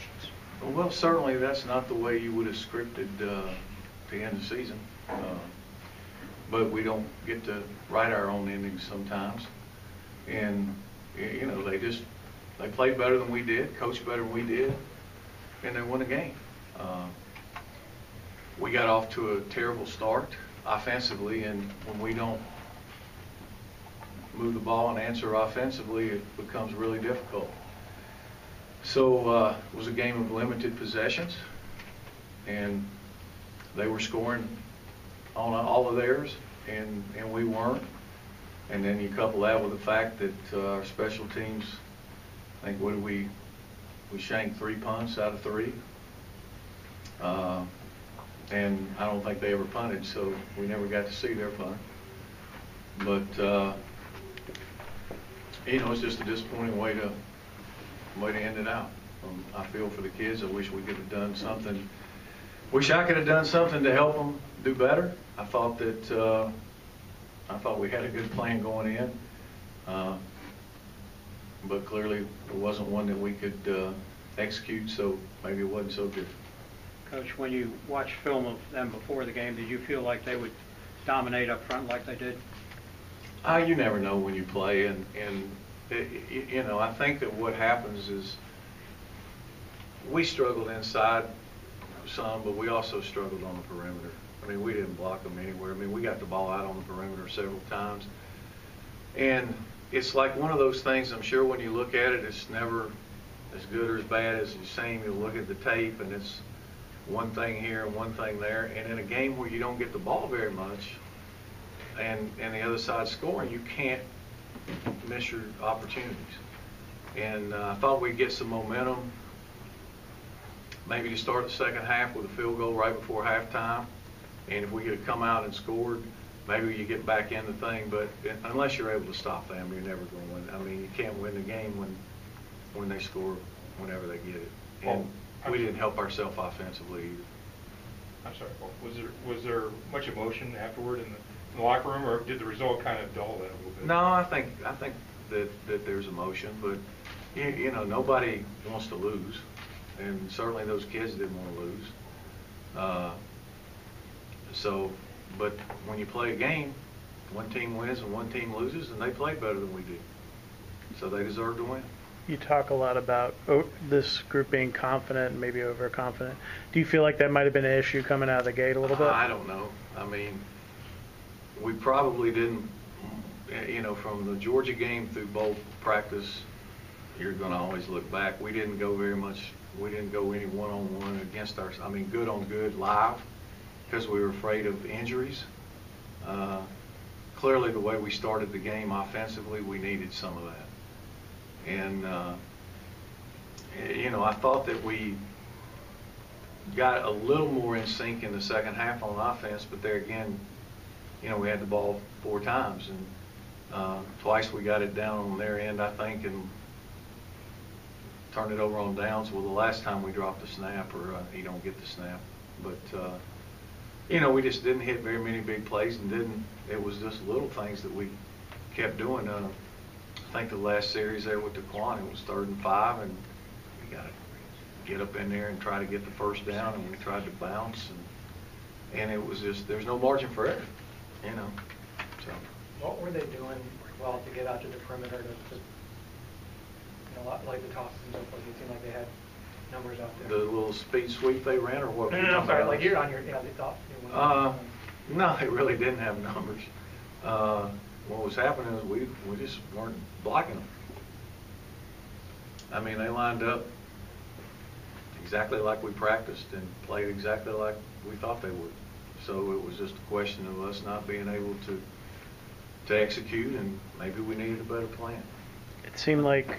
possessions. Well, certainly that's not the way you would have scripted the end of the season. But we don't get to write our own endings sometimes. And, you know, they played better than we did, coached better than we did, and they won the game. We got off to a terrible start offensively, and when we don't move the ball and answer offensively, it becomes really difficult. So it was a game of limited possessions, and they were scoring on all of theirs, and we weren't. And then you couple that with the fact that our special teams, I think, what did we shanked 3 punts out of 3. And I don't think they ever punted, so we never got to see their punt. But you know, it's just a disappointing way to end it out. I feel for the kids. I wish we could have done something. Wish I could have done something to help them do better. I thought we had a good plan going in, but clearly it wasn't one that we could execute. So maybe it wasn't so good. Coach, when you watched film of them before the game, did you feel like they would dominate up front like they did? You never know when you play, and you know, I think that what happens is we struggled inside some, but we also struggled on the perimeter. I mean, we didn't block them anywhere. I mean, we got the ball out on the perimeter several times, and it's like one of those things. I'm sure when you look at it, it's never as good or as bad as you seem. You look at the tape, and it's one thing here and one thing there. And in a game where you don't get the ball very much, and the other side scoring, you can't miss your opportunities. And I thought we'd get some momentum, maybe to start the second half with a field goal right before halftime. And if we could have come out and scored, maybe you get back in the thing. But unless you're able to stop them, you're never going to win. I mean, you can't win the game when they score whenever they get it. And we didn't help ourselves offensively either. I'm sorry, Paul. Was there much emotion afterward in the locker room, or did the result kind of dull that a little bit? No, I think that there's emotion, but you know, nobody wants to lose, and certainly those kids didn't want to lose. So, but when you play a game, one team wins and one team loses, and they played better than we did, so they deserve to win. You talk a lot about this group being confident and maybe overconfident. Do you feel like that might have been an issue coming out of the gate a little bit? I don't know. I mean, we probably didn't, you know, from the Georgia game through bowl practice, you're going to always look back. We didn't go very much, we didn't go any one-on-one against our, I mean, good on good live, because we were afraid of injuries. Clearly the way we started the game offensively, we needed some of that. And, you know, I thought that we got a little more in sync in the second half on offense, but there again, you know, we had the ball 4 times, and twice we got it down on their end, I think, and turned it over on downs. Well, the last time we dropped a snap, or you don't get the snap. But, you know, we just didn't hit very many big plays, and it was just little things that we kept doing. I think the last series there with DeQuan, it was 3rd and 5, and we got to get up in there and try to get the first down, and we tried to bounce, and it was just, there's no margin for error, you know. So. What were they doing well to get out to the perimeter to you know, like the tosses and so forth? It seemed like they had numbers out there. The little speed sweep they ran, or what? No, sorry, like you're on your, you know, they thought. You know, no, they really didn't have numbers. What was happening is we just weren't blocking them. I mean, they lined up exactly like we practiced and played exactly like we thought they would. So it was just a question of us not being able to execute, and maybe we needed a better plan. It seemed like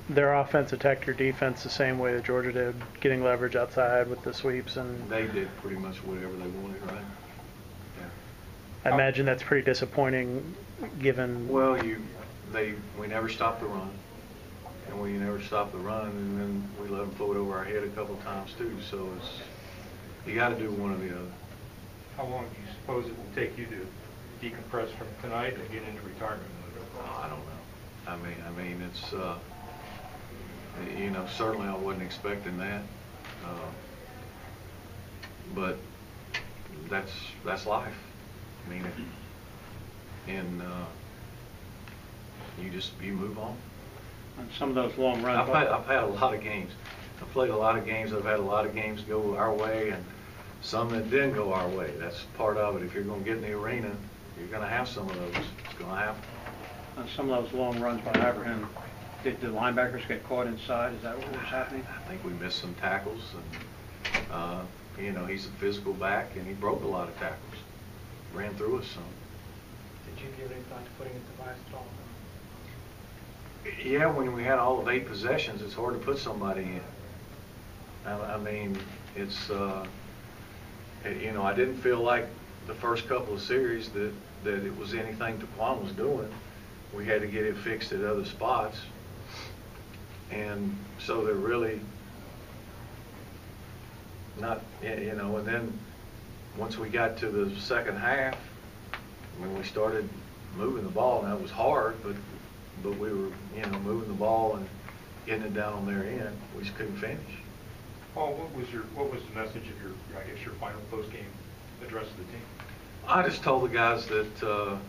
their offense attacked your defense the same way that Georgia did, getting leverage outside with the sweeps, and they did pretty much whatever they wanted, right? I imagine that's pretty disappointing, given. Well, we never stopped the run, and we never stopped the run, and then we let them throw it over our head a couple of times too. So you got to do one or the other. How long do you suppose it will take you to decompress from tonight and get into retirement? Oh, I don't know. I mean, it's Certainly I wasn't expecting that. But that's life. I mean, and you move on. On some of those long runs. I've had a lot of games. I've played a lot of games. I've had a lot of games go our way, and some that didn't go our way. That's part of it. If you're going to get in the arena, you're going to have some of those. It's going to happen. On some of those long runs by Abraham, did the linebackers get caught inside? Is that what was happening? I think we missed some tackles, and he's a physical back, and he broke a lot of tackles. Ran through us some. Did you give any thought to putting it to bias at all? Yeah, when we had all of 8 possessions, it's hard to put somebody in. I mean, it's I didn't feel like the first couple of series that it was anything Taquan was doing. We had to get it fixed at other spots, and so they're really not, and then once we got to the second half, when we started moving the ball, and that was hard, but we were, moving the ball and getting it down on their end. We just couldn't finish. Paul, what was the message of your final post game address to the team? I just told the guys that,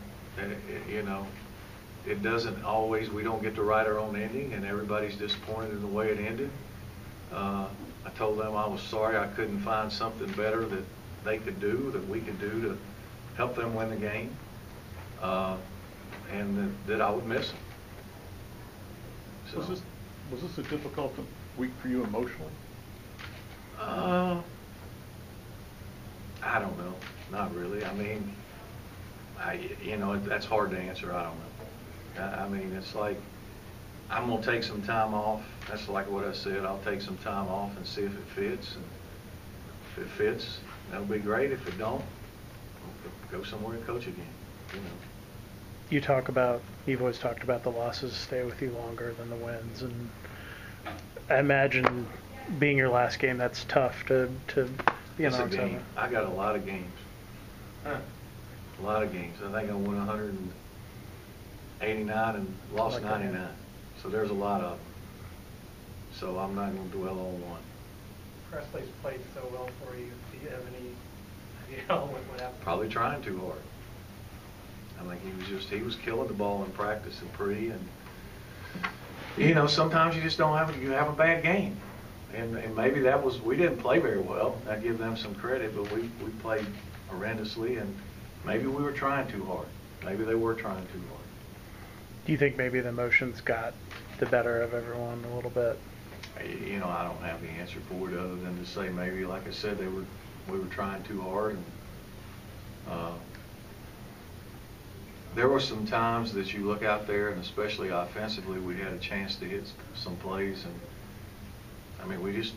it doesn't always, we don't get to write our own ending, and everybody's disappointed in the way it ended. I told them I was sorry I couldn't find something better that they could do, that we could do to help them win the game, and that I would miss them. So, was this a difficult week for you emotionally? I don't know. Not really. I mean, that's hard to answer. I don't know. I mean, it's like, I'm going to take some time off. That's like what I said. I'll take some time off and see if it fits. And if it fits, that'll be great. If it don't, I'll go somewhere and coach again. You've always talked about the losses stay with you longer than the wins, and I imagine being your last game, that's tough to be It's a on game. I got a lot of games. A lot of games. I think I won 189 and lost 99. So there's a lot of them. So I'm not going to dwell on one. Presley's played so well for you. Do you have any idea what happened? Probably trying too hard. I think he was killing the ball in practice and pre, and sometimes you just don't have a bad game, and maybe we didn't play very well. I give them some credit, but we played horrendously, and maybe we were trying too hard. Maybe they were trying too hard. Do you think maybe the emotions got the better of everyone a little bit? I don't have the answer for it other than to say maybe, like I said, we were trying too hard, and there were some times that you look out there, and especially offensively, we had a chance to hit some plays, and I mean, we just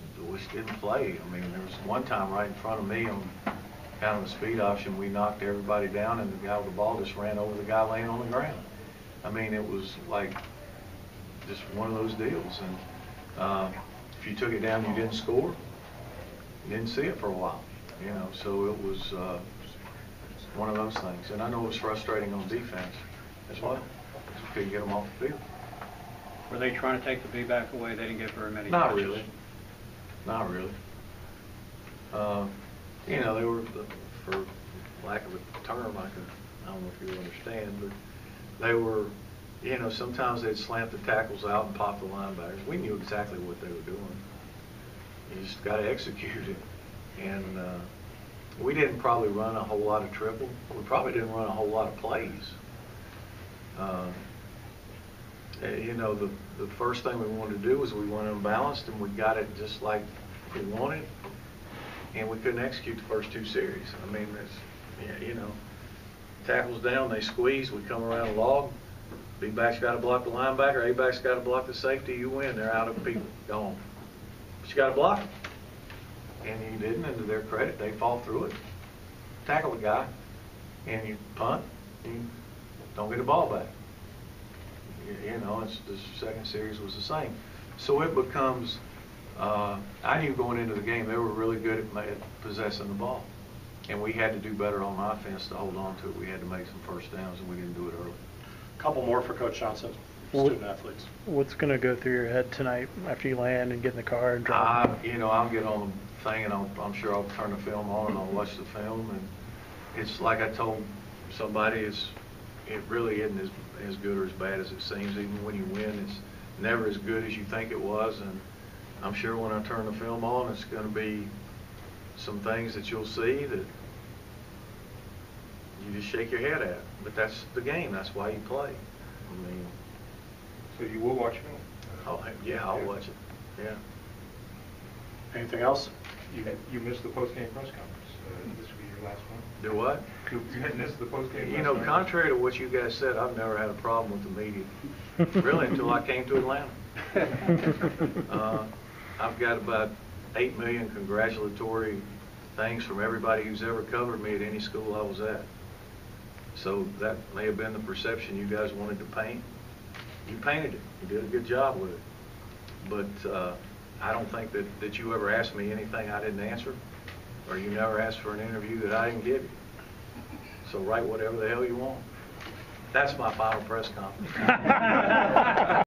didn't play. I mean, there was one time right in front of me on kind of a speed option, we knocked everybody down, and the guy with the ball just ran over the guy laying on the ground. I mean, it was like just one of those deals, and if you took it down and you didn't score, you didn't see it for a while, so it was one of those things. And I know it was frustrating on defense as well, because we couldn't get them off the field. Were they trying to take the B-back away? They didn't get very many Not touches. really. Not really. They were, for lack of a term, I don't know if you understand, but they were, sometimes they'd slant the tackles out and pop the linebackers. We knew exactly what they were doing. You just got to execute it. And we didn't probably run a whole lot of triple. We probably didn't run a whole lot of plays. The first thing we wanted to do was we went unbalanced, and we got it just like we wanted, and we couldn't execute the first 2 series. I mean, tackles down, they squeeze, we come around a log, B-back's got to block the linebacker, A-back's got to block the safety, you win, they're out of people, gone. But you got to block them. And you didn't, and to their credit, they fall through it. Tackle the guy, and you punt, you don't get the ball back. It's the second series was the same. So it becomes, I knew going into the game they were really good at possessing the ball. And we had to do better on offense to hold on to it. We had to make some first downs, and we didn't do it early. A couple more for Coach Johnson. student athletes. What's going to go through your head tonight after you land and get in the car and drive? I'll get on the thing and I'm sure I'll turn the film on and I'll watch the film, and it's like I told somebody, it really isn't as good or as bad as it seems. Even when you win, it's never as good as you think it was, and I'm sure when I turn the film on, it's going to be some things that you'll see that you just shake your head at. But that's the game. That's why you play. I mean, So you will watch film? I'll watch it. Yeah. Anything else? You missed the post-game press conference. This will be your last one. Do what? You missed the post-game press You know, conference. contrary to what you guys said, I've never had a problem with the media, really, until I came to Atlanta. I've got about 8 million congratulatory things from everybody who's ever covered me at any school I was at. So that may have been the perception you guys wanted to paint. You painted it. You did a good job with it. But I don't think that you ever asked me anything I didn't answer, or you never asked for an interview that I didn't give you. So write whatever the hell you want. That's my final press conference.